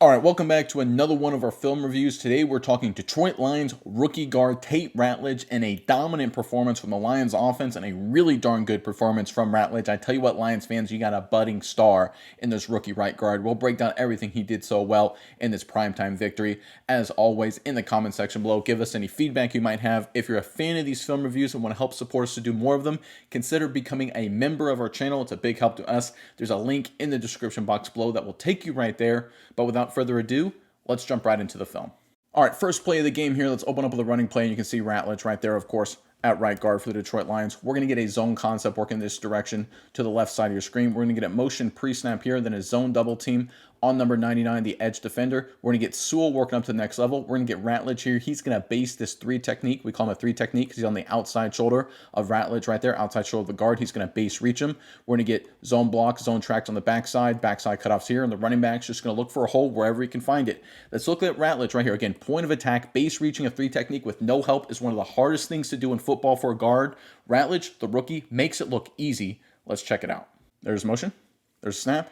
All right, welcome back to another one of our film reviews. Today we're talking Detroit Lions rookie guard Tate Ratledge and a dominant performance from the Lions offense and a really darn good performance from Ratledge. I tell you what, Lions fans, you got a budding star in this rookie right guard. We'll break down everything he did so well in this primetime victory. As always, in the comment section below, give us any feedback you might have. If you're a fan of these film reviews and want to help support us to do more of them, consider becoming a member of our channel. It's a big help to us. There's a link in the description box below that will take you right there. But without further ado, let's jump right into the film. All right, first play of the game here. Let's open up with a running play, and you can see Ratledge right there, of course, at right guard for the Detroit Lions. We're going to get a zone concept working this direction to the left side of your screen. We're going to get a motion pre-snap here, then a zone double team on number 99, the edge defender. We're going to get Sewell working up to the next level. We're going to get Ratledge here. He's going to base this three technique. We call him a three technique because he's on the outside shoulder of Ratledge right there, outside shoulder of the guard. He's going to base reach him. We're going to get zone blocks, zone tracks on the backside cutoffs here, and the running back's just going to look for a hole wherever he can find it. Let's look at Ratledge right here. Again, point of attack, base reaching a three technique with no help is one of the hardest things to do in football for a guard. Ratledge, the rookie, makes it look easy. Let's check it out. There's motion. There's snap.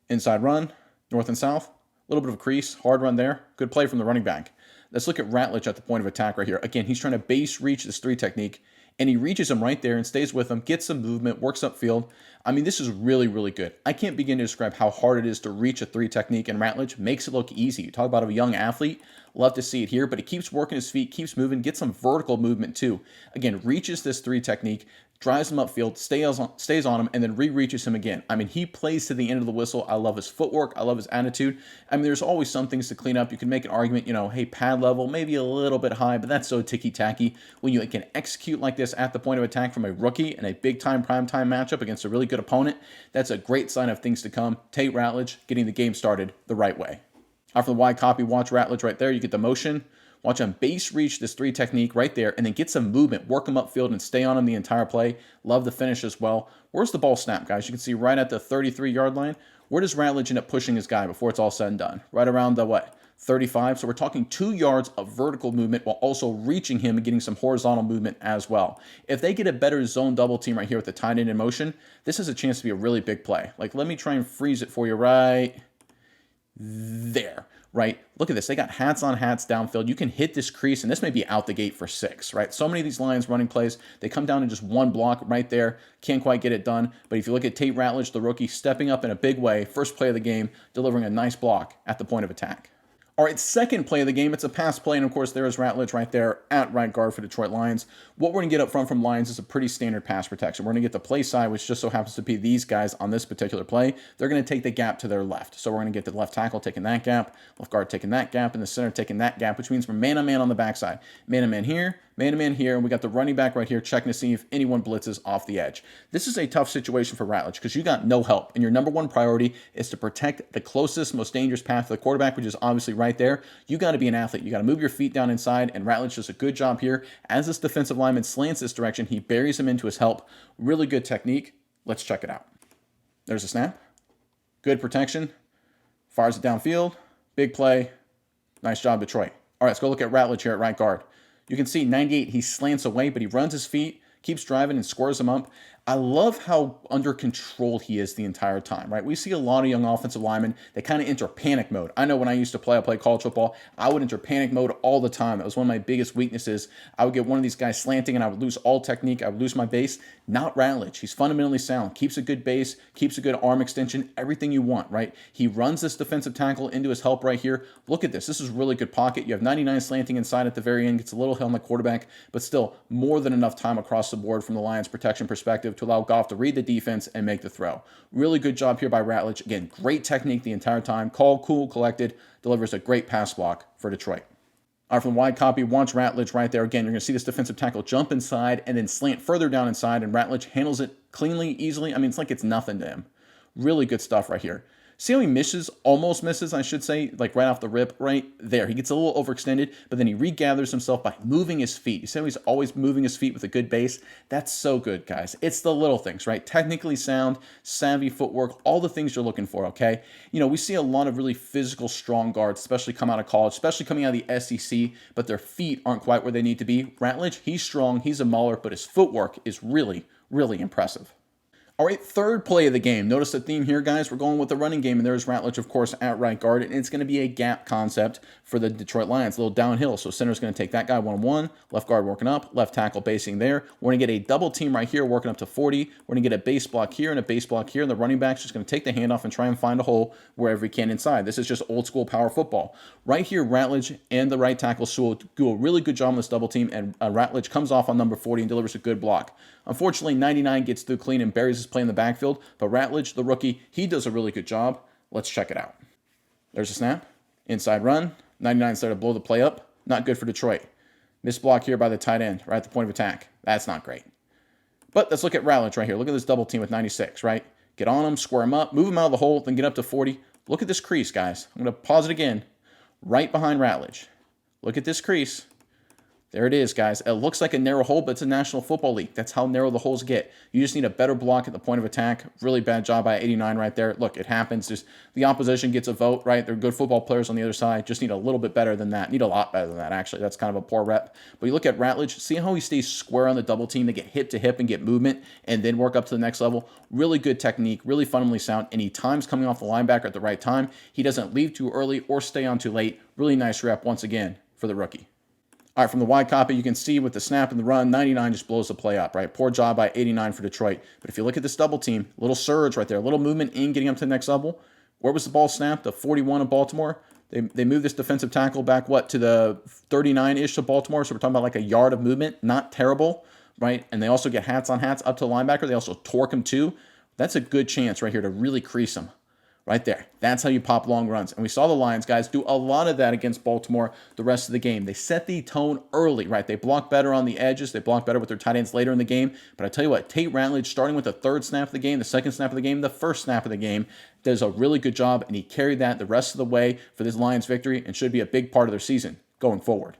Inside run. North and south. A little bit of a crease. Hard run there. Good play from the running back. Let's look at Ratledge at the point of attack right here. Again, he's trying to base reach this three technique, and he reaches him right there and stays with him, gets some movement, works upfield. I mean, this is really, really good. I can't begin to describe how hard it is to reach a three technique, and Ratledge makes it look easy. You talk about a young athlete. Love to see it here, but he keeps working his feet, keeps moving, gets some vertical movement too. Again, reaches this three technique, drives him upfield, stays on him, and then re-reaches him again. I mean, he plays to the end of the whistle. I love his footwork. I love his attitude. I mean, there's always some things to clean up. You can make an argument, hey, pad level, maybe a little bit high, but that's so ticky-tacky. When you can execute like this at the point of attack from a rookie in a big-time, prime-time matchup against a really good opponent, that's a great sign of things to come. Tate Ratledge getting the game started the right way. Out from the wide copy, watch Ratledge right there. You get the motion. Watch him base reach this three technique right there and then get some movement, work him upfield and stay on him the entire play. Love the finish as well. Where's the ball snap, guys? You can see right at the 33-yard line. Where does Ratledge end up pushing his guy before it's all said and done? Right around the, 35? So we're talking 2 yards of vertical movement while also reaching him and getting some horizontal movement as well. If they get a better zone double team right here with the tight end in motion, this has a chance to be a really big play. Let me try and freeze it for you right there. Right? Look at this. They got hats on hats downfield. You can hit this crease, and this may be out the gate for 6, right? So many of these Lions running plays, they come down in just one block right there. Can't quite get it done. But if you look at Tate Ratledge, the rookie, stepping up in a big way, first play of the game, delivering a nice block at the point of attack. All right, second play of the game, it's a pass play, and of course, there is Ratledge right there at right guard for Detroit Lions. What we're going to get up front from Lions is a pretty standard pass protection. We're going to get the play side, which just so happens to be these guys on this particular play. They're going to take the gap to their left. So we're going to get the left tackle taking that gap, left guard taking that gap, and the center taking that gap, which means we're man-on-man on the backside. Man-on-man here, man-to-man here, and we got the running back right here checking to see if anyone blitzes off the edge. This is a tough situation for Ratledge because you got no help, and your number one priority is to protect the closest, most dangerous path to the quarterback, which is obviously right there. You got to be an athlete. You got to move your feet down inside, and Ratledge does a good job here. As this defensive lineman slants this direction, he buries him into his help. Really good technique. Let's check it out. There's a snap. Good protection. Fires it downfield. Big play. Nice job, Detroit. All right, let's go look at Ratledge here at right guard. You can see 98, he slants away, but he runs his feet, keeps driving, and squares him up. I love how under control he is the entire time, right? We see a lot of young offensive linemen, they kind of enter panic mode. I know when I used to play college football, I would enter panic mode all the time. That was one of my biggest weaknesses. I would get one of these guys slanting and I would lose all technique. I would lose my base. Not Ratledge. He's fundamentally sound, keeps a good base, keeps a good arm extension, everything you want, right? He runs this defensive tackle into his help right here. Look at this. This is really good pocket. You have 99 slanting inside at the very end, gets a little hit on the quarterback, but still more than enough time across the board from the Lions protection perspective to allow Goff to read the defense and make the throw. Really good job here by Ratledge. Again, great technique the entire time. Cool, collected, delivers a great pass block for Detroit. All right, from wide copy, watch Ratledge right there. Again, you're going to see this defensive tackle jump inside and then slant further down inside, and Ratledge handles it cleanly, easily. I mean, it's like it's nothing to him. Really good stuff right here. See how he misses, almost misses, I should say, right off the rip, right there. He gets a little overextended, but then he regathers himself by moving his feet. You see how he's always moving his feet with a good base? That's so good, guys. It's the little things, right? Technically sound, savvy footwork, all the things you're looking for, okay? We see a lot of really physical, strong guards, especially come out of college, especially coming out of the SEC, but their feet aren't quite where they need to be. Ratledge, he's strong, he's a mauler, but his footwork is really, really impressive. All right, third play of the game. Notice the theme here, guys. We're going with the running game, and there's Ratledge, of course, at right guard, and it's going to be a gap concept for the Detroit Lions, a little downhill. So center's going to take that guy one-on-one, left guard working up, left tackle basing there. We're going to get a double team right here working up to 40. We're going to get a base block here and a base block here, and the running back's just going to take the handoff and try and find a hole wherever he can inside. This is just old school power football. Right here, Ratledge and the right tackle do a really good job on this double team, and Ratledge comes off on number 40 and delivers a good block. Unfortunately, 99 gets through clean and buries his play in the backfield, but Ratledge, the rookie, he does a really good job. Let's check it out. There's a snap. Inside run. 99 started to blow the play up. Not good for Detroit. Missed block here by the tight end, right at the point of attack. That's not great. But let's look at Ratledge right here. Look at this double team with 96, right? Get on him, square him up, move him out of the hole, then get up to 40. Look at this crease, guys. I'm going to pause it again. Right behind Ratledge. Look at this crease. There it is, guys. It looks like a narrow hole, but it's a National Football League. That's how narrow the holes get. You just need a better block at the point of attack. Really bad job by 89 right there. Look, it happens. Just the opposition gets a vote, right? They're good football players on the other side. Just need a little bit better than that. Need a lot better than that, actually. That's kind of a poor rep. But you look at Ratledge. See how he stays square on the double team to get hip to hip and get movement and then work up to the next level? Really good technique, really fundamentally sound, and he times coming off the linebacker at the right time. He doesn't leave too early or stay on too late. Really nice rep once again for the rookie. All right, from the wide copy, you can see with the snap and the run, 99 just blows the play up, right? Poor job by 89 for Detroit. But if you look at this double team, little surge right there, little movement in getting up to the next level. Where was the ball snapped? The 41 of Baltimore. They moved this defensive tackle back, to the 39-ish of Baltimore. So we're talking about like a yard of movement. Not terrible, right? And they also get hats on hats up to the linebacker. They also torque him too. That's a good chance right here to really crease him. Right there. That's how you pop long runs. And we saw the Lions, guys, do a lot of that against Baltimore the rest of the game. They set the tone early, right? They block better on the edges. They block better with their tight ends later in the game. But I tell you what, Tate Ratledge, starting with the third snap of the game, the second snap of the game, the first snap of the game, does a really good job, and he carried that the rest of the way for this Lions victory and should be a big part of their season going forward.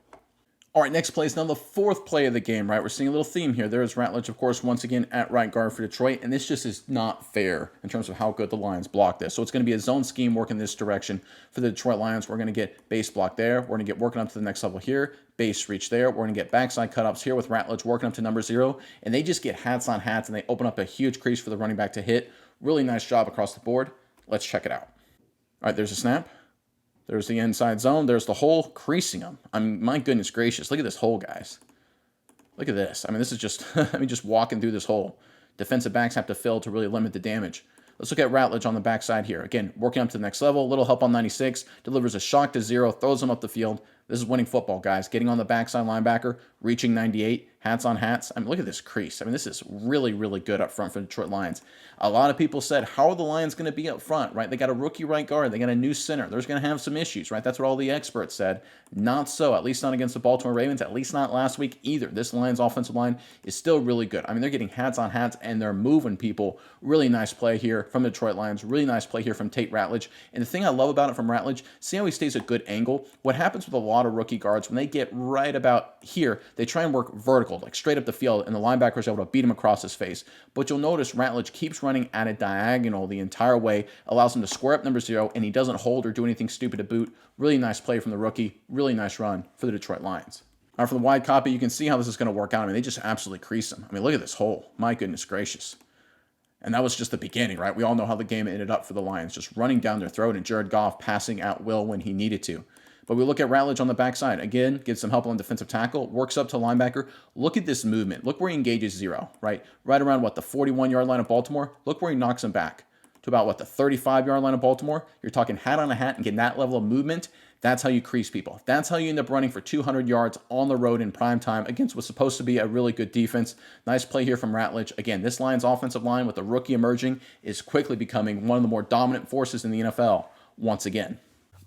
All right, next play is now the fourth play of the game, right? We're seeing a little theme here. There's Ratledge, of course, once again at right guard for Detroit, and this just is not fair in terms of how good the Lions block this. So it's going to be a zone scheme working this direction for the Detroit Lions. We're going to get base block there. We're going to get working up to the next level here. Base reach there. We're going to get backside cutups here with Ratledge working up to number 0, and they just get hats on hats, and they open up a huge crease for the running back to hit. Really nice job across the board. Let's check it out. All right, there's a snap. There's the inside zone. There's the hole, creasing them. I mean, my goodness gracious. Look at this hole, guys. Look at this. I mean, this is just, just walking through this hole. Defensive backs have to fill to really limit the damage. Let's look at Ratledge on the backside here. Again, working up to the next level. A little help on 96. Delivers a shock to 0. Throws him up the field. This is winning football, guys. Getting on the backside linebacker. Reaching 98. Hats on hats. I mean, look at this crease. I mean, this is really, really good up front for the Detroit Lions. A lot of people said, how are the Lions going to be up front, right? They got a rookie right guard. They got a new center. There's going to have some issues, right? That's what all the experts said. Not so. At least not against the Baltimore Ravens. At least not last week either. This Lions offensive line is still really good. I mean, they're getting hats on hats, and they're moving people. Really nice play here from the Detroit Lions. Really nice play here from Tate Ratledge. And the thing I love about it from Ratledge, see how he stays a good angle? What happens with a lot of rookie guards, when they get right about here, they try and work vertical, like straight up the field, and the linebacker is able to beat him across his face. But you'll notice Ratledge keeps running at a diagonal the entire way, allows him to square up number 0, and he doesn't hold or do anything stupid to boot. Really nice play from the rookie. Really nice run for the Detroit Lions. All right, from the wide copy, you can see how this is going to work out. I mean, they just absolutely crease him. I mean, look at this hole. My goodness gracious. And that was just the beginning, right? We all know how the game ended up for the Lions, just running down their throat and Jared Goff passing at will when he needed to. But we look at Ratledge on the backside. Again, gives some help on defensive tackle, works up to linebacker. Look at this movement. Look where he engages 0, right? Right around, the 41-yard line of Baltimore. Look where he knocks him back to about, the 35-yard line of Baltimore. You're talking hat on a hat and getting that level of movement. That's how you crease people. That's how you end up running for 200 yards on the road in prime time against what's supposed to be a really good defense. Nice play here from Ratledge. Again, this Lions offensive line with the rookie emerging is quickly becoming one of the more dominant forces in the NFL once again.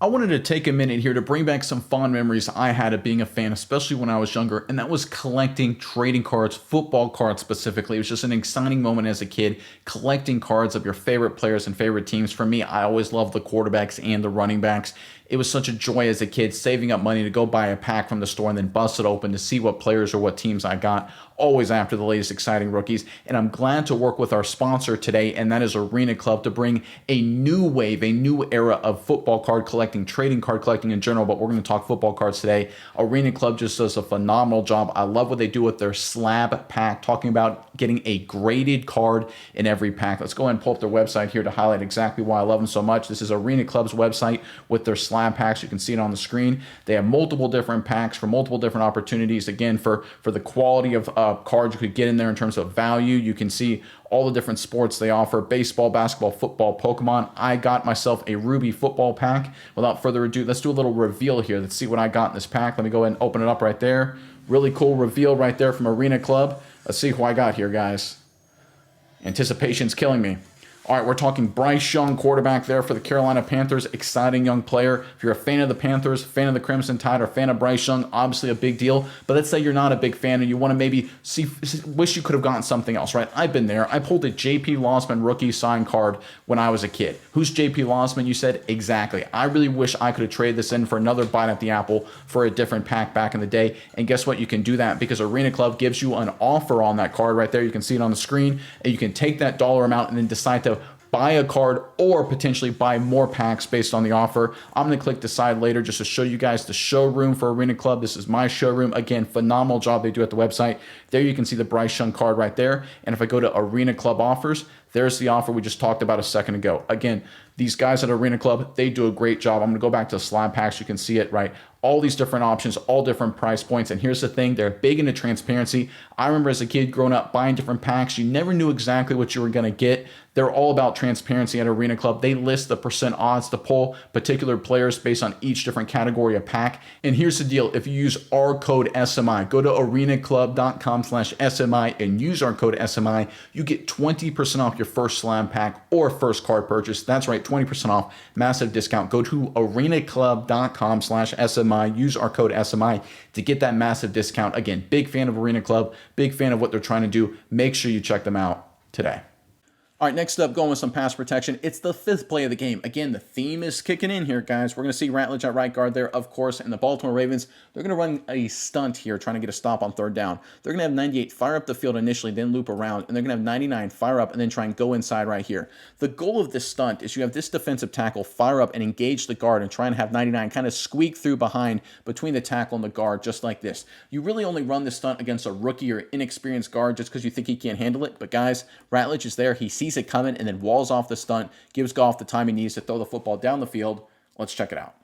I wanted to take a minute here to bring back some fond memories I had of being a fan, especially when I was younger, and that was collecting trading cards, football cards specifically. It was just an exciting moment as a kid, collecting cards of your favorite players and favorite teams. For me, I always loved the quarterbacks and the running backs. It was such a joy as a kid, saving up money to go buy a pack from the store and then bust it open to see what players or what teams I got, always after the latest exciting rookies. And I'm glad to work with our sponsor today, and that is Arena Club, to bring a new wave, a new era of football card collecting, trading card collecting in general, but we're going to talk football cards today. Arena Club just does a phenomenal job. I love what they do with their slab pack, talking about getting a graded card in every pack. Let's go ahead and pull up their website here to highlight exactly why I love them so much. This is Arena Club's website with their slab packs. You can see it on the screen. They have multiple different packs for multiple different opportunities. Again, for the quality of cards you could get in there in terms of value. You can see all the different sports they offer: baseball, basketball, football, Pokemon. I got myself a Ruby football pack. Without further ado, let's do a little reveal here. Let's see what I got in this pack. Let me go ahead and open it up right there. Really cool reveal right there from Arena Club. Let's see who I got here, guys. Anticipation's killing me. All right, we're talking Bryce Young, quarterback there for the Carolina Panthers. Exciting young player. If you're a fan of the Panthers, fan of the Crimson Tide, or fan of Bryce Young, obviously a big deal. But let's say you're not a big fan and you want to maybe wish you could have gotten something else, right? I've been there. I pulled a J.P. Lossman rookie sign card when I was a kid. Who's J.P. Lossman, you said? Exactly. I really wish I could have traded this in for another bite at the apple for a different pack back in the day. And guess what? You can do that because Arena Club gives you an offer on that card right there. You can see it on the screen. And you can take that dollar amount and then decide to buy a card or potentially buy more packs based on the offer. I'm going to click decide later just to show you guys the showroom for Arena Club. This is my showroom. Again, phenomenal job they do at the website. There you can see the Bryce Young card right there. And if I go to Arena Club offers, there's the offer we just talked about a second ago. Again, these guys at Arena Club, they do a great job. I'm going to go back to the slab packs. You can see it, right? All these different options, all different price points. And here's the thing, they're big into transparency. I remember as a kid growing up buying different packs, you never knew exactly what you were going to get. They're all about transparency at Arena Club. They list the percent odds to pull particular players based on each different category of pack. And here's the deal. If you use our code SMI, go to arenaclub.com/SMI and use our code SMI, you get 20% off your first slab pack or first card purchase. That's right, 20% off, massive discount. Go to arenaclub.com/SMI, use our code SMI to get that massive discount. Again, big fan of Arena Club, big fan of what they're trying to do. Make sure you check them out today. All right, next up, going with some pass protection. It's the fifth play of the game. Again, the theme is kicking in here, guys. We're going to see Ratledge at right guard there, of course, and the Baltimore Ravens, they're going to run a stunt here, trying to get a stop on third down. They're going to have 98 fire up the field initially, then loop around, and they're going to have 99 fire up and then try and go inside right here. The goal of this stunt is you have this defensive tackle fire up and engage the guard and try and have 99 kind of squeak through behind between the tackle and the guard, just like this. You really only run this stunt against a rookie or inexperienced guard just because you think he can't handle it. But guys, Ratledge is there. He sees it coming and then walls off the stunt, gives Goff the time he needs to throw the football down the field. Let's check it out.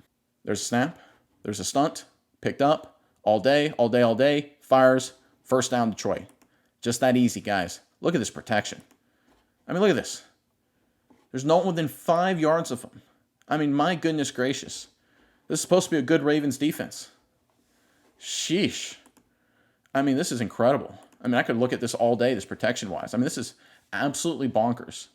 There's a snap. There's a stunt. Picked up. All day, all day, all day. Fires. First down, Detroit. Just that easy, guys. Look at this protection. I mean, look at this. There's no one within 5 yards of him. I mean, my goodness gracious. This is supposed to be a good Ravens defense. Sheesh. I mean, this is incredible. I mean, I could look at this all day, this protection-wise. I mean, this is absolutely bonkers.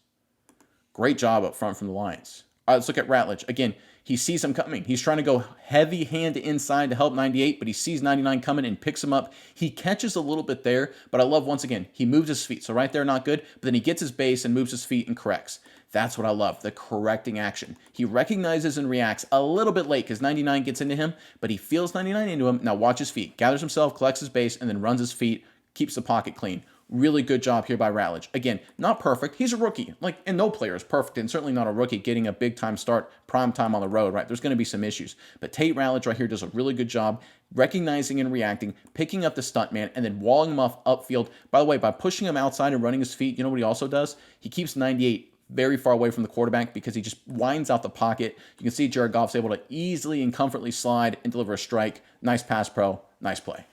Great job up front from the Lions. All right, let's look at Ratledge. Again, he sees him coming. He's trying to go heavy hand inside to help 98, but he sees 99 coming and picks him up. He catches a little bit there, but I love, once again, he moves his feet. So right there, not good, but then he gets his base and moves his feet and corrects. That's what I love, the correcting action. He recognizes and reacts a little bit late because 99 gets into him, but he feels 99 into him. Now watch his feet. Gathers himself, collects his base, and then runs his feet, keeps the pocket clean. Really good job here by Ratledge. Again, not perfect. He's a rookie. And no player is perfect, and certainly not a rookie getting a big-time start, prime time on the road, right? There's going to be some issues. But Tate Ratledge right here does a really good job recognizing and reacting, picking up the stunt man, and then walling him off upfield. By the way, by pushing him outside and running his feet, you know what he also does? He keeps 98 very far away from the quarterback because he just winds out the pocket. You can see Jared Goff's able to easily and comfortably slide and deliver a strike. Nice pass pro. Nice play.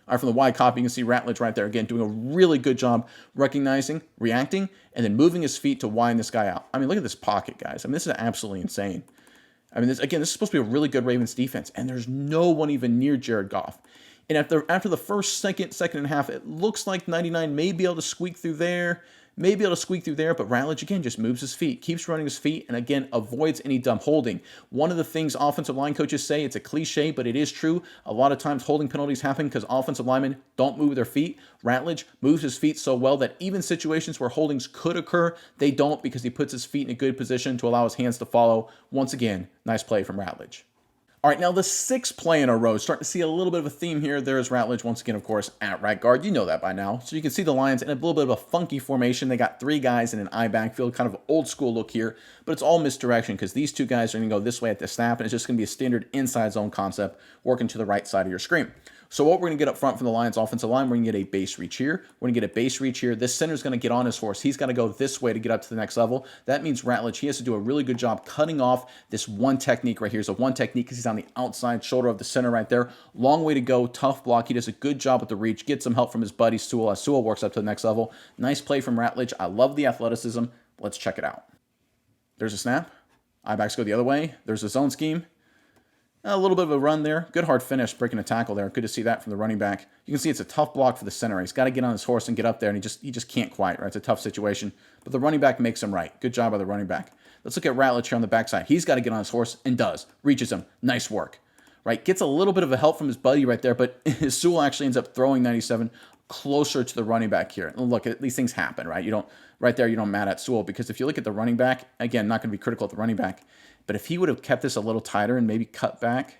All right, from the wide copy, you can see Ratledge right there. Again, doing a really good job recognizing, reacting, and then moving his feet to wind this guy out. I mean, look at this pocket, guys. I mean, this is absolutely insane. I mean, this is supposed to be a really good Ravens defense, and there's no one even near Jared Goff. And after the first second and a half, it looks like 99 may be able to squeak through there, but Ratledge, again, just moves his feet, keeps running his feet, and again, avoids any dumb holding. One of the things offensive line coaches say, it's a cliche, but it is true. A lot of times holding penalties happen because offensive linemen don't move their feet. Ratledge moves his feet so well that even situations where holdings could occur, they don't because he puts his feet in a good position to allow his hands to follow. Once again, nice play from Ratledge. All right, now the sixth play in a row. Starting to see a little bit of a theme here. There's Ratledge once again, of course, at right guard. You know that by now. So you can see the Lions in a little bit of a funky formation. They got 3 guys in an I backfield, kind of old school look here, but it's all misdirection because these 2 guys are going to go this way at the snap, and it's just going to be a standard inside zone concept working to the right side of your screen. So what we're going to get up front from the Lions offensive line, we're going to get a base reach here. We're going to get a base reach here. This center is going to get on his horse. He's got to go this way to get up to the next level. That means Ratledge, he has to do a really good job cutting off this one technique right here. So one technique because he's on the outside shoulder of the center right there. Long way to go. Tough block. He does a good job with the reach. Gets some help from his buddy Sewell as Sewell works up to the next level. Nice play from Ratledge. I love the athleticism. Let's check it out. There's a snap. I-backs go the other way. There's a zone scheme. A little bit of a run there. Good hard finish, breaking a tackle there. Good to see that from the running back. You can see it's a tough block for the center. He's got to get on his horse and get up there, and he just can't quite, right? It's a tough situation. But the running back makes him right. Good job by the running back. Let's look at Ratledge here on the backside. He's got to get on his horse and does. Reaches him. Nice work. Right? Gets a little bit of a help from his buddy right there, but Sewell actually ends up throwing 97 closer to the running back here. And look, these things happen, right? You don't mad at Sewell, because if you look at the running back, again, not going to be critical at the running back, but if he would have kept this a little tighter and maybe cut back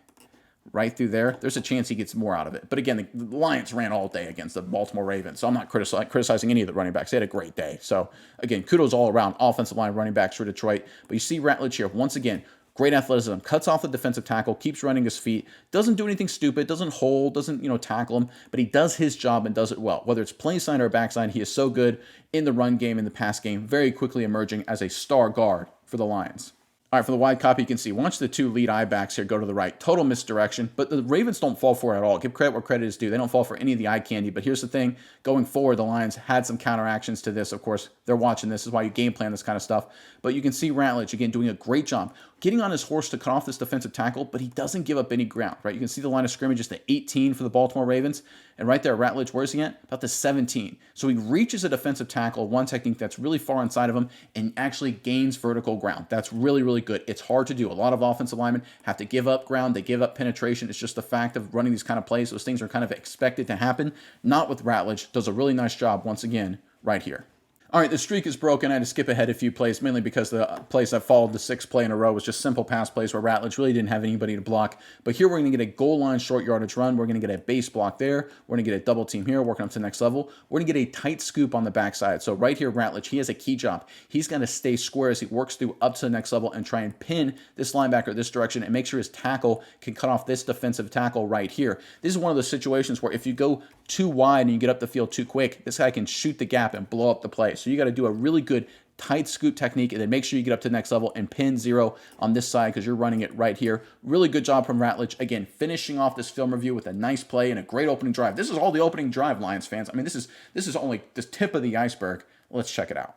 right through there, there's a chance he gets more out of it. But again, the Lions ran all day against the Baltimore Ravens, so I'm not criticizing any of the running backs. They had a great day. So again, kudos all around, offensive line, running backs for Detroit. But you see Ratledge here, once again, great athleticism, cuts off the defensive tackle, keeps running his feet, doesn't do anything stupid, doesn't hold, doesn't tackle him, but he does his job and does it well. Whether it's play side or backside, he is so good in the run game, in the pass game, very quickly emerging as a star guard for the Lions. All right, for the wide copy, you can see, watch the two lead I-backs here go to the right. Total misdirection, but the Ravens don't fall for it at all. Give credit where credit is due. They don't fall for any of the eye candy, but here's the thing. Going forward, the Lions had some counteractions to this. Of course, they're watching this. This is why you game plan this kind of stuff. But you can see Ratledge, again, doing a great job getting on his horse to cut off this defensive tackle, but he doesn't give up any ground, right? You can see the line of scrimmage is the 18 for the Baltimore Ravens. And right there, Ratledge, where's he at? About the 17. So he reaches a defensive tackle, one technique that's really far inside of him, and actually gains vertical ground. That's really, really good. It's hard to do. A lot of offensive linemen have to give up ground. They give up penetration. It's just the fact of running these kind of plays. Those things are kind of expected to happen. Not with Ratledge. Does a really nice job, once again, right here. All right, the streak is broken. I had to skip ahead a few plays, mainly because the plays that followed the sixth play in a row was just simple pass plays where Ratledge really didn't have anybody to block. But here we're going to get a goal line short yardage run. We're going to get a base block there. We're going to get a double team here, working up to the next level. We're going to get a tight scoop on the backside. So right here, Ratledge, he has a key job. He's going to stay square as he works through up to the next level and try and pin this linebacker this direction and make sure his tackle can cut off this defensive tackle right here. This is one of those situations where if you go too wide and you get up the field too quick, this guy can shoot the gap and blow up the play. So you got to do a really good tight scoop technique and then make sure you get up to the next level and pin zero on this side because you're running it right here. Really good job from Ratledge. Again, finishing off this film review with a nice play and a great opening drive. This is all the opening drive, Lions fans. I mean, this is only the tip of the iceberg. Let's check it out.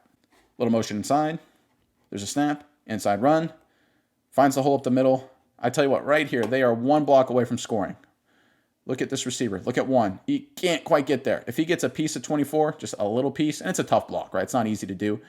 Little motion inside. There's a snap. Inside run. Finds the hole up the middle. I tell you what, right here, they are one block away from scoring. Look at this receiver. Look at one. He can't quite get there. If he gets a piece of 24, just a little piece, and it's a tough block, right? It's not easy to do.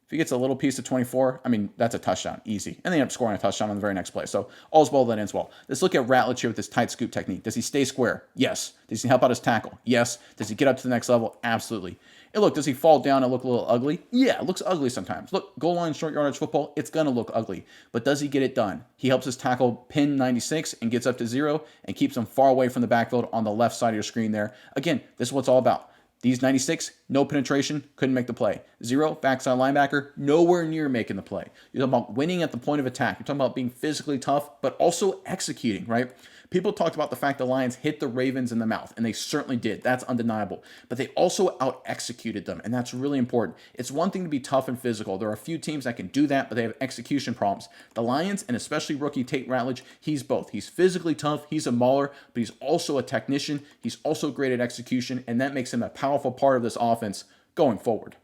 If he gets a little piece of 24, I mean, that's a touchdown. Easy. And they end up scoring a touchdown on the very next play. So all's well that ends well. Let's look at Ratledge here with this tight scoop technique. Does he stay square? Yes. Does he help out his tackle? Yes. Does he get up to the next level? Absolutely. And look, does he fall down and look a little ugly? Yeah, it looks ugly sometimes. Look, goal line, short yardage football, it's going to look ugly. But does he get it done? He helps his tackle pin 96 and gets up to zero and keeps him far away from the backfield on the left side of your screen there. Again, this is what it's all about. These 96, no penetration, couldn't make the play. Zero, backside linebacker, nowhere near making the play. You're talking about winning at the point of attack. You're talking about being physically tough, but also executing, right? People talked about the fact the Lions hit the Ravens in the mouth, and they certainly did. That's undeniable. But they also out-executed them, and that's really important. It's one thing to be tough and physical. There are a few teams that can do that, but they have execution problems. The Lions, and especially rookie Tate Ratledge, he's both. He's physically tough, he's a mauler, but he's also a technician. He's also great at execution, and that makes him a powerful part of this offense going forward.